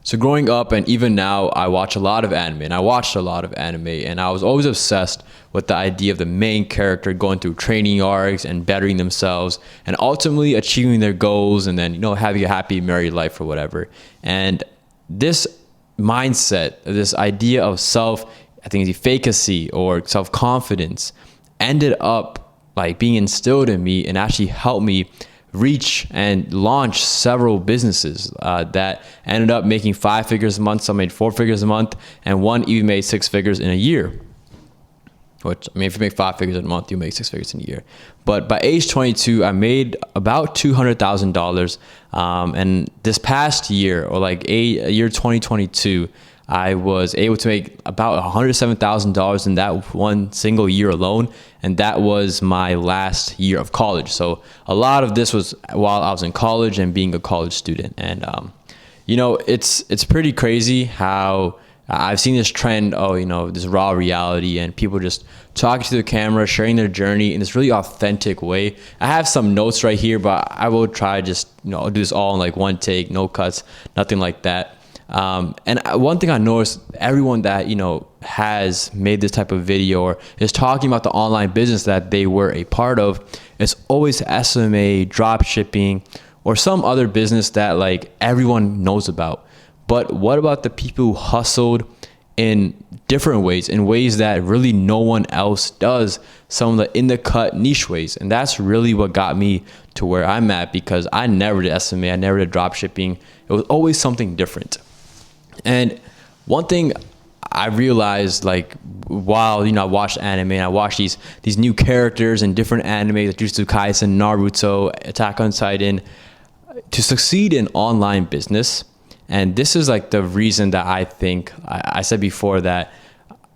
So growing up and even now, I watch a lot of anime, and I watched a lot of anime, and I was always obsessed with the idea of the main character going through training arcs and bettering themselves and ultimately achieving their goals, and then, having a happy married life or whatever. And this mindset, this idea of I think it's efficacy or self-confidence, ended up like being instilled in me and actually helped me reach and launch several businesses that ended up making 5 figures a month. Some made 4 figures a month, and one even made 6 figures in a year. Which, I mean, if you make 5 figures in a month, you make 6 figures in a year. But by age 22, I made about $200,000. And this past year, or like year 2022, I was able to make about $107,000 in that one single year alone. And that was my last year of college. So a lot of this was while I was in college and being a college student. And, it's pretty crazy how I've seen this trend of, this raw reality and people just talking to the camera, sharing their journey in this really authentic way. I have some notes right here, but I will try just, do this all in like one take, no cuts, nothing like that. And one thing I noticed, everyone that, has made this type of video or is talking about the online business that they were a part of, it's always SMA, drop shipping, or some other business that like everyone knows about. But what about the people who hustled in different ways, in ways that really no one else does, some of the in the cut niche ways? And that's really what got me to where I'm at, because I never did SMA, I never did drop shipping. It was always something different. And one thing I realized, like, while, I watched anime and I watched these new characters and different anime, like Jujutsu Kaisen, Naruto, Attack on Titan, to succeed in online business. And this is like the reason that I think I said before that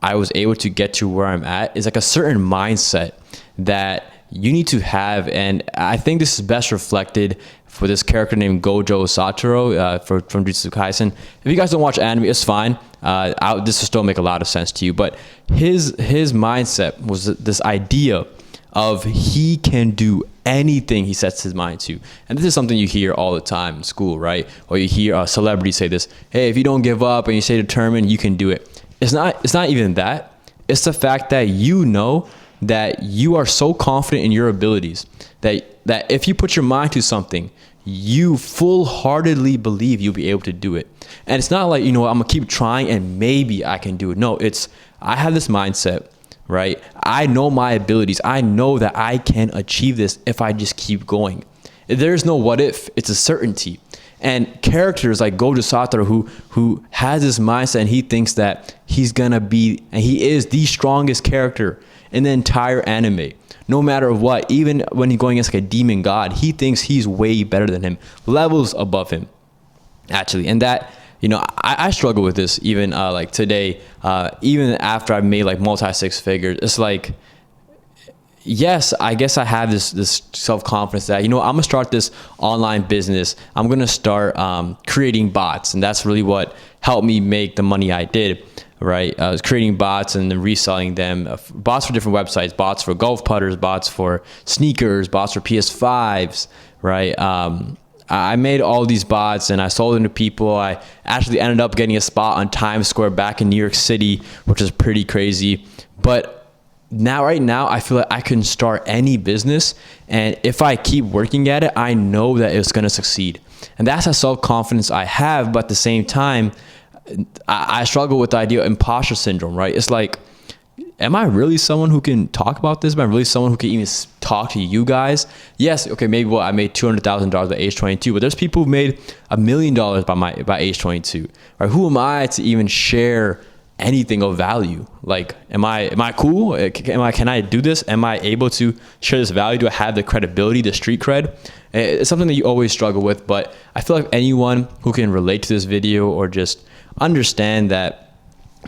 I was able to get to where I'm at, is like a certain mindset that you need to have. And I think this is best reflected for this character named Gojo Satoru from Jujutsu Kaisen. If you guys don't watch anime, it's fine. This will still make a lot of sense to you. But his mindset was this idea of he can do anything he sets his mind to. And this is something you hear all the time in school, right? Or you hear a celebrity say this: hey, if you don't give up and you stay determined, you can do it. It's not even that. It's the fact that that you are so confident in your abilities that if you put your mind to something, you full-heartedly believe you'll be able to do it. And it's not like, I'm gonna keep trying and maybe I can do it. No, I have this mindset, right? I know my abilities. I know that I can achieve this if I just keep going. There's no what if, it's a certainty. And characters like Gojo Satoru, who has this mindset and he thinks that he's gonna be, and he is the strongest character in the entire anime. No matter what, even when he's going against like a demon god, he thinks he's way better than him, levels above him, actually. And that, I struggle with this even like today, even after I've made like multi-6 figures. It's like, yes, I guess I have this self-confidence that, I'm gonna start this online business. I'm gonna start creating bots, and that's really what helped me make the money I did. Right, I was creating bots and then reselling them. Bots for different websites, bots for golf putters, bots for sneakers, bots for PS5s. Right, I made all these bots and I sold them to people. I actually ended up getting a spot on Times Square back in New York City, which is pretty crazy. But right now, I feel like I can start any business, and if I keep working at it, I know that it's gonna succeed. And that's a self-confidence I have. But at the same time, I struggle with the idea of imposter syndrome, right? It's like, am I really someone who can talk about this? Am I really someone who can even talk to you guys? Yes, okay, maybe I made $200,000 by age 22, but there's people who made $1 million by age 22. Right? Who am I to even share anything of value? Like, am I cool? Can I do this? Am I able to share this value? Do I have the credibility, the street cred? It's something that you always struggle with, but I feel like anyone who can relate to this video or just understand that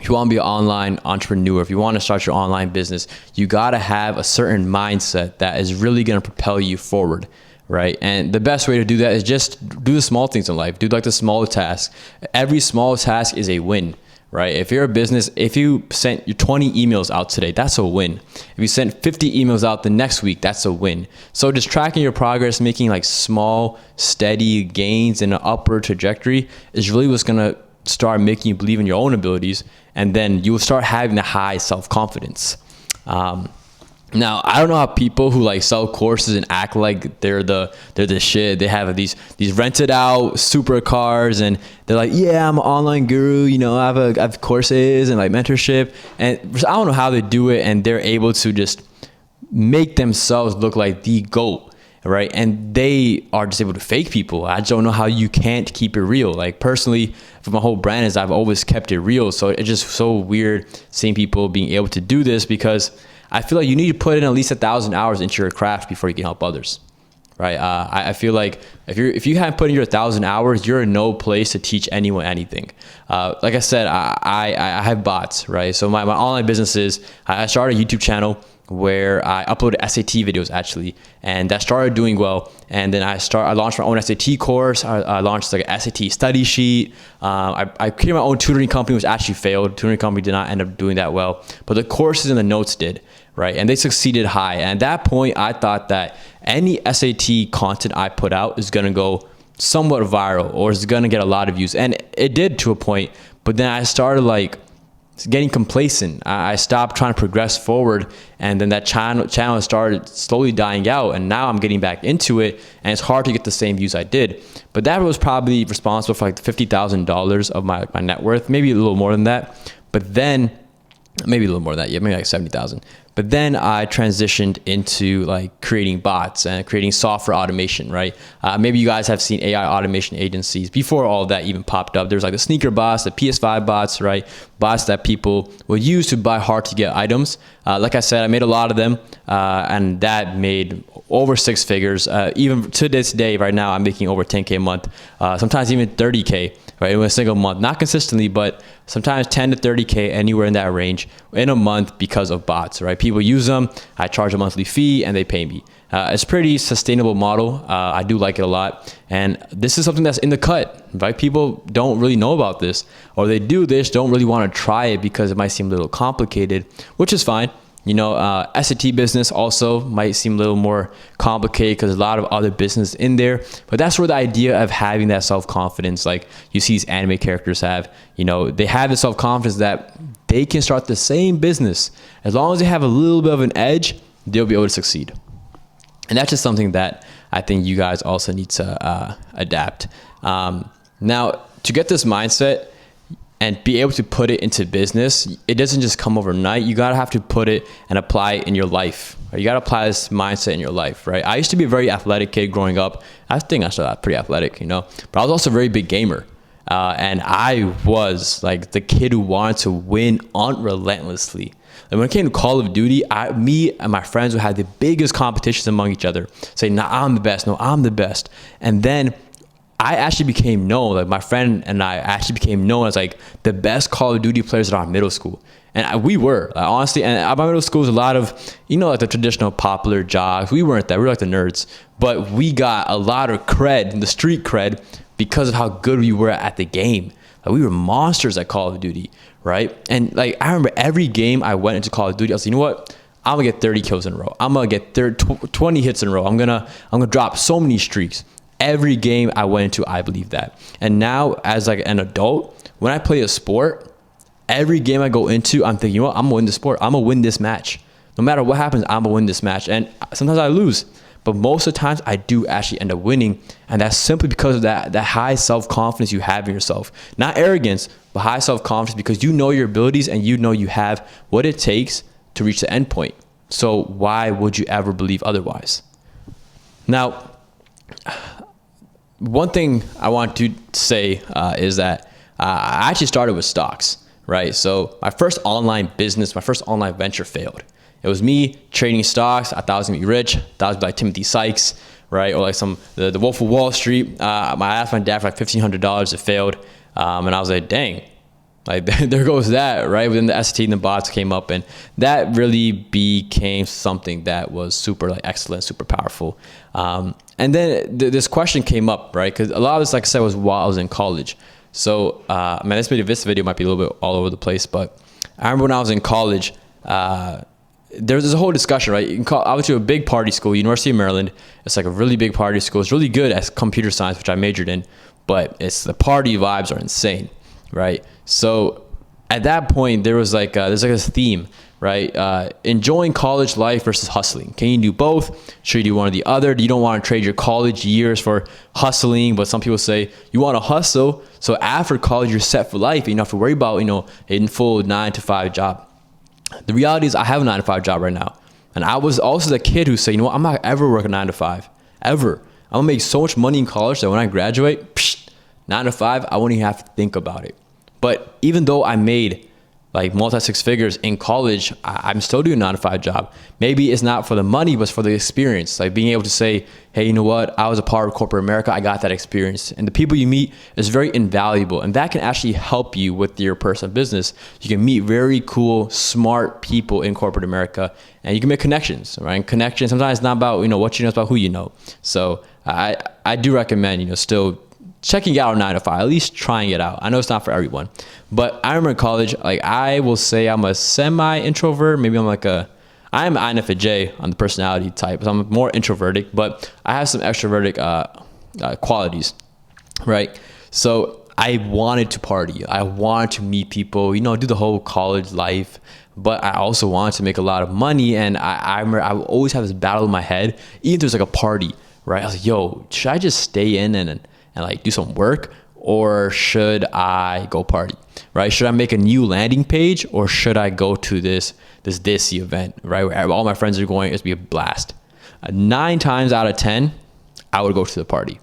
if you want to be an online entrepreneur, if you want to start your online business, you got to have a certain mindset that is really going to propel you forward, right? And the best way to do that is just do the small things in life. Do like the small tasks. Every small task is a win, right? If you're a business, if you sent your 20 emails out today, that's a win. If you sent 50 emails out the next week, that's a win. So just tracking your progress, making like small, steady gains in an upward trajectory is really what's going to start making you believe in your own abilities, and then you will start having the high self-confidence. Now, I don't know how people who like sell courses and act like they're the shit. They have these rented out supercars, and they're like, yeah, I'm an online guru. You know, I have courses and like mentorship, and I don't know how they do it, and they're able to just make themselves look like the GOAT. Right. And they are just able to fake people. I just don't know how you can't keep it real. Like personally, for my whole brand is I've always kept it real. So it's just so weird seeing people being able to do this, because I feel like you need to put in at least 1,000 hours into your craft before you can help others. Right. I feel like if you haven't put in your 1,000 hours, you're in no place to teach anyone anything. Like I said, I have bots. Right. So my online business is I started a YouTube channel where I uploaded SAT videos actually, and that started doing well. And then I launched my own SAT course. I launched like an SAT study sheet. I created my own tutoring company, which actually failed. The tutoring company did not end up doing that well, but the courses and the notes did, right? And they succeeded high. And at that point, I thought that any SAT content I put out is gonna go somewhat viral, or is gonna get a lot of views. And it did to a point, but then I started like getting complacent. I stopped trying to progress forward, and then that channel started slowly dying out, and now I'm getting back into it, and it's hard to get the same views I did. But that was probably responsible for like $50,000 of my net worth, maybe a little more than that. But then maybe a little more than that, yeah, maybe like 70,000. But then I transitioned into like creating bots and creating software automation, right? Maybe you guys have seen AI automation agencies before all of that even popped up. There's like the sneaker bots, the PS5 bots, right? Bots that people will use to buy hard to get items. Like I said, I made a lot of them, and that made over 6 figures. Even to this day, right now, I'm making over 10K a month, sometimes even 30K, right, in a single month. Not consistently, but sometimes 10 to 30K, anywhere in that range in a month because of bots, right? People use them, I charge a monthly fee, and they pay me. It's a pretty sustainable model. I do like it a lot. And this is something that's in the cut, right? People don't really know about this, or they do this, don't really want to try it because it might seem a little complicated, which is fine. You know, SAT business also might seem a little more complicated because there's a lot of other business in there. But that's where the idea of having that self-confidence, like you see these anime characters have, you know, they have the self-confidence that they can start the same business. As long as they have a little bit of an edge, they'll be able to succeed. And that's just something that I think you guys also need to adapt. Now, to get this mindset and be able to put it into business, it doesn't just come overnight. You gotta have to put it and apply it in your life. Right? You gotta apply this mindset in your life, right? I used to be a very athletic kid growing up. I think I still got pretty athletic, you know, but I was also a very big gamer. And I was like the kid who wanted to win unrelentlessly. And when it came to Call of Duty, me and my friends would have the biggest competitions among each other, saying, "No, I'm the best. No, I'm the best." And then I actually became known, like my friend and I actually became known as like the best Call of Duty players in our middle school. And we were, honestly, and at my middle school was a lot of, you know, like the traditional popular jocks. We weren't that, we were like the nerds. But we got a lot of cred, the street cred, because of how good we were at the game. Like we were monsters at Call of Duty, right? And like I remember every game I went into Call of Duty, I was like, you know what? I'm gonna get 30 kills in a row. I'm gonna get 20 hits in a row. I'm gonna drop so many streaks. Every game I went into, I believe that. And now as like an adult, when I play a sport, every game I go into, I'm thinking, you know what? I'm gonna win this sport. I'm gonna win this match. No matter what happens, I'm gonna win this match. And sometimes I lose, but most of the times I do actually end up winning. And that's simply because of that high self-confidence you have in yourself. Not arrogance, but high self-confidence, because you know your abilities and you know you have what it takes to reach the end point. So why would you ever believe otherwise? Now, one thing I want to say is that I actually started with stocks, right? So my first online business, my first online venture failed. It was me trading stocks. I thought I was gonna be rich. I thought I was like Timothy Sykes, right? Or like the Wolf of Wall Street. I asked my dad for like $1,500. It failed. And I was like, dang, like there goes that, right? Within the ST and the bots came up, and that really became something that was super like excellent, super powerful. And then this question came up, right? Because a lot of this, like I said, was while I was in college. So, man, this video might be a little bit all over the place, but I remember when I was in college, there's a whole discussion, right? I went to a big party school, University of Maryland. It's like a really big party school. It's really good at computer science, which I majored in, but the party vibes are insane, right? So at that point, there was there's like a theme, right? Enjoying college life versus hustling. Can you do both? Should you do one or the other? You don't want to trade your college years for hustling, but some people say you want to hustle. So after college, you're set for life. You don't have to worry about, a full 9-to-5 job. The reality is I have a 9-to-5 job right now. And I was also the kid who said, I'm not ever working 9-to-5, ever. I'm gonna make so much money in college that when I graduate, 9-to-5, I won't even have to think about it. But even though I made like multi-six figures in college, I'm still doing a 9-to-5 job. Maybe it's not for the money, but it's for the experience. Like being able to say, hey, you know what? I was a part of corporate America. I got that experience. And the people you meet is very invaluable. And that can actually help you with your personal business. You can meet very cool, smart people in corporate America, and you can make connections, right? And connections, sometimes it's not about, what you know, it's about who you know. So I do recommend, still checking out 9-to-5, at least trying it out. I know it's not for everyone, but I remember in college, I will say I'm a semi-introvert. Maybe I'm I'm INFJ on the personality type. So I'm more introverted, but I have some extroverted qualities, right? So I wanted to party. I wanted to meet people, do the whole college life, but I also wanted to make a lot of money. And I remember I would always have this battle in my head, even if there's like a party, right? I was like, yo, should I just stay in and do some work, or should I go party, right? Should I make a new landing page, or should I go to this event, right? Where all my friends are going, it's be a blast. 9 times out of 10, I would go to the party.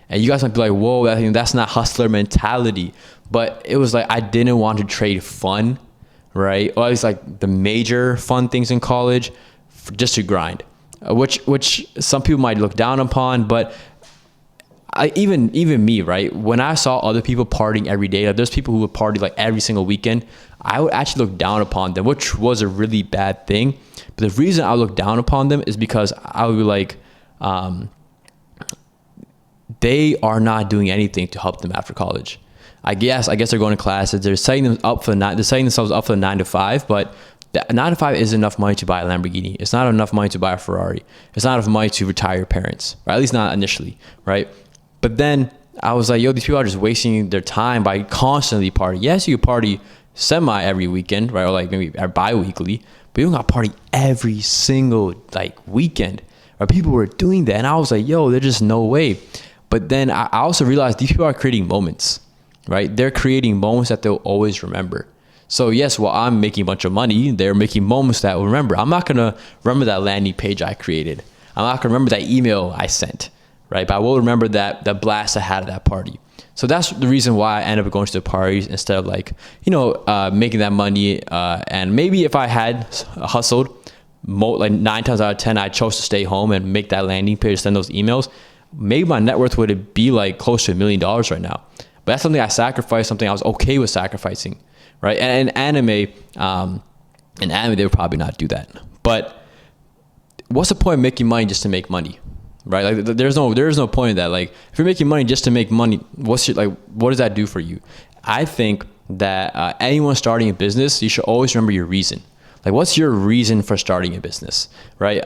And you guys might be like, whoa, that's not hustler mentality. But it was like, I didn't want to trade fun, right? Or at least like the major fun things in college just to grind, which some people might look down upon, but even me, right? When I saw other people partying every day, like there's people who would party like every single weekend, I would actually look down upon them, which was a really bad thing. But the reason I look down upon them is because I would be like, they are not doing anything to help them after college. I guess they're going to classes. They're setting themselves up for 9-to-5, but that 9-to-5 isn't enough money to buy a Lamborghini. It's not enough money to buy a Ferrari. It's not enough money to retire your parents, or at least not initially, right? But then I was like, yo, these people are just wasting their time by constantly partying. Yes, you party semi every weekend, right? Or like maybe bi-weekly, but you don't got to party every single weekend. Or people were doing that. And I was like, yo, there's just no way. But then I also realized these people are creating moments, right? They're creating moments that they'll always remember. So yes, while I'm making a bunch of money, they're making moments that will remember. I'm not going to remember that landing page I created. I'm not going to remember that email I sent. Right, but I will remember that blast I had at that party. So that's the reason why I ended up going to the parties instead of making that money. And maybe if I had hustled, 9 times out of 10, I chose to stay home and make that landing page, send those emails. Maybe my net worth would be close to $1 million right now. But that's something I sacrificed, something I was okay with sacrificing, right? And in anime, they would probably not do that. But what's the point of making money just to make money? Right, there's no point in that. Like, if you're making money just to make money, what does that do for you? I think that anyone starting a business, you should always remember your reason. Like, what's your reason for starting a business, right?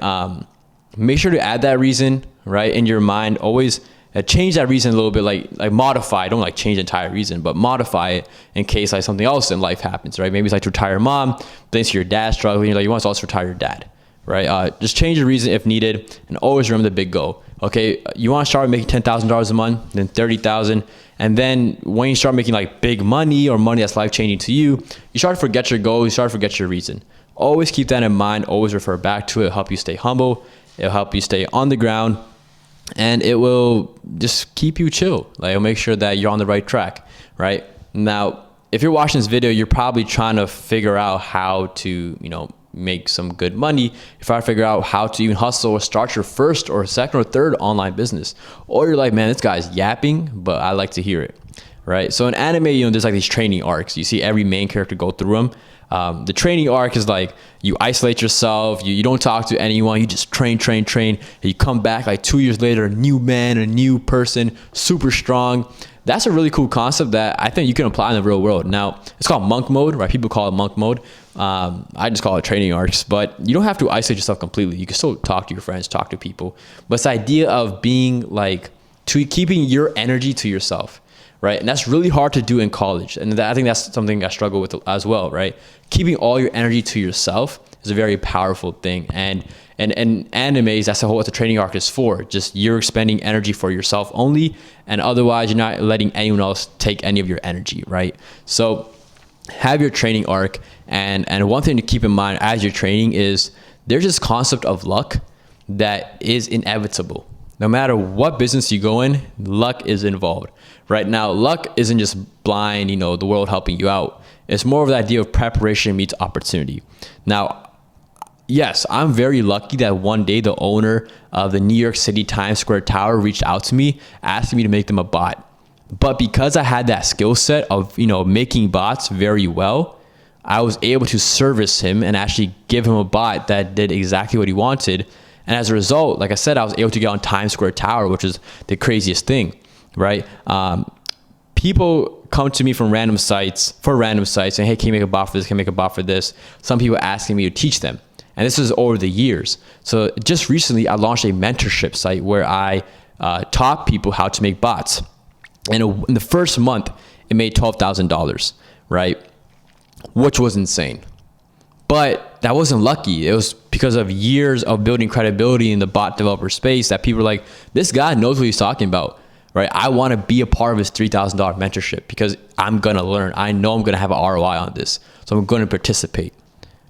Make sure to add that reason, right, in your mind. Always change that reason a little bit, like modify. Don't change the entire reason, but modify it in case something else in life happens, right? Maybe it's to retire your mom, then your dad struggling. You want to also retire your dad. Right? Just change the reason if needed, and always remember the big goal. Okay, you want to start making $10,000 a month, then $30,000, and then when you start making big money or money that's life changing to you, you start to forget your goal, you start to forget your reason. Always keep that in mind. Always refer back to it. It'll help you stay humble. It'll help you stay on the ground, and it will just keep you chill. It'll make sure that you're on the right track. Right now, if you're watching this video, you're probably trying to figure out how to, make some good money. If I figure out how to even hustle or start your first or second or third online business, or you're like, man, this guy's yapping, but I like to hear it, right? So in anime, there's these training arcs. You see every main character go through them. The training arc is you isolate yourself, you don't talk to anyone, you just train, and you come back 2 years later, a new man, a new person, super strong. That's a really cool concept that I think you can apply in the real world. Now, it's called monk mode, right? People call it monk mode. I just call it training arcs, but you don't have to isolate yourself completely. You can still talk to your friends, talk to people. But it's the idea of being keeping your energy to yourself, right? And that's really hard to do in college. And I think that's something I struggle with as well, right? Keeping all your energy to yourself is a very powerful thing. And animes, that's what the training arc is for. Just you're expending energy for yourself only, and otherwise you're not letting anyone else take any of your energy, right? So have your training arc, and one thing to keep in mind as you're training is there's this concept of luck that is inevitable. No matter what business you go in, luck is involved. Right now, luck isn't just blind, the world helping you out. It's more of the idea of preparation meets opportunity. Now, yes, I'm very lucky that one day the owner of the New York City Times Square Tower reached out to me, asking me to make them a bot. But because I had that skill set of, making bots very well, I was able to service him and actually give him a bot that did exactly what he wanted. And as a result, like I said, I was able to get on Times Square Tower, which is the craziest thing, right? People come to me from random sites saying, hey, can you make a bot for this? Can you make a bot for this? Some people asking me to teach them. And this is over the years. So just recently, I launched a mentorship site where I taught people how to make bots. And in the first month, it made $12,000, right? Which was insane. But that wasn't lucky. It was because of years of building credibility in the bot developer space that people were like, this guy knows what he's talking about, right? I want to be a part of his $3,000 mentorship because I'm going to learn. I know I'm going to have an ROI on this. So I'm going to participate,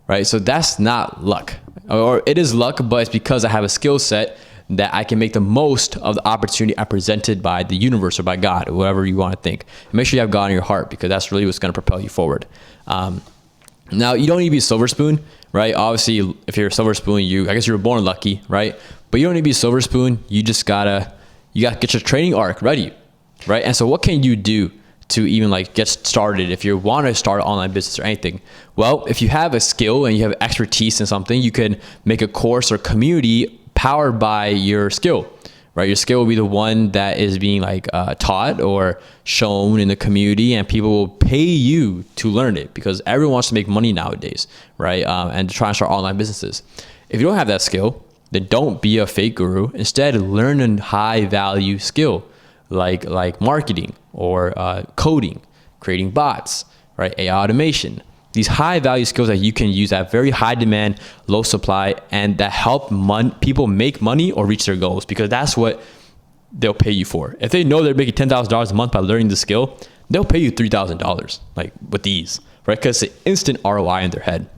right? So that's not luck. Or it is luck, but it's because I have a skill set that I can make the most of the opportunity I presented by the universe or by God, or whatever you want to think. And make sure you have God in your heart, because that's really what's going to propel you forward. Now, you don't need to be a silver spoon, right? Obviously, if you're a silver spoon, I guess you were born lucky, right? But you don't need to be a silver spoon. You just gotta get your training arc ready, right? And so what can you do to even get started if you want to start an online business or anything? Well, if you have a skill and you have expertise in something, you can make a course or community powered by your skill, right? Your skill will be the one that is being taught or shown in the community, and people will pay you to learn it because everyone wants to make money nowadays, right? And try and start online businesses. If you don't have that skill, then don't be a fake guru. Instead, learn a high value skill like marketing or coding, creating bots, right? AI automation. These high value skills that you can use at very high demand, low supply, and that help people make money or reach their goals, because that's what they'll pay you for. If they know they're making $10,000 a month by learning the skill, they'll pay you $3,000 with ease, right? Because it's an instant ROI in their head.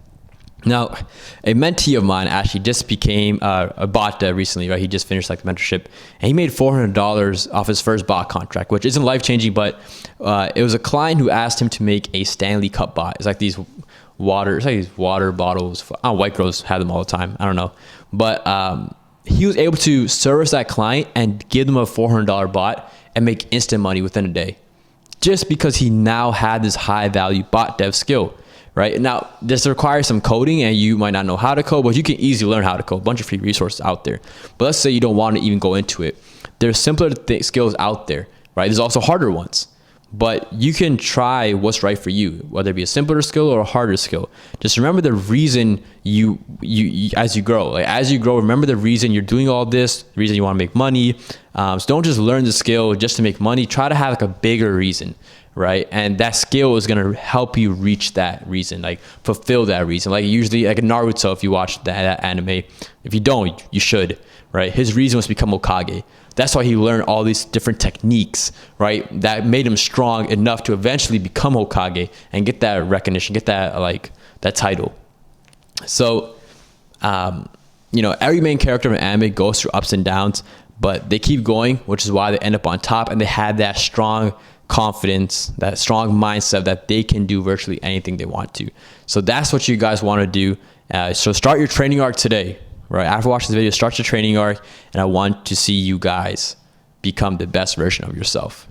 Now, a mentee of mine actually just became a bot dev recently, right? He just finished the mentorship, and he made $400 off his first bot contract, which isn't life-changing, but it was a client who asked him to make a Stanley Cup bot. It's like these water bottles. White girls have them all the time. I don't know. But he was able to service that client and give them a $400 bot and make instant money within a day, just because he now had this high-value bot dev skill. Right now, this requires some coding, and you might not know how to code, but you can easily learn how to code. A bunch of free resources out there. But let's say you don't want to even go into it. There's simpler skills out there, right? There's also harder ones, but you can try what's right for you, whether it be a simpler skill or a harder skill. Just remember the reason you as you grow. Remember the reason you're doing all this, the reason you want to make money. So don't just learn the skill just to make money. Try to have a bigger reason. Right? And that skill is going to help you reach that reason, fulfill that reason. Usually in Naruto, if you watch that anime, if you don't, you should, right? His reason was to become Hokage. That's why he learned all these different techniques, right? That made him strong enough to eventually become Hokage and get that recognition, get that, that title. So, every main character in anime goes through ups and downs, but they keep going, which is why they end up on top, and they have that strong confidence, that strong mindset that they can do virtually anything they want to. So that's what you guys want to do. So start your training arc today, right? After watching this video, start your training arc, and I want to see you guys become the best version of yourself.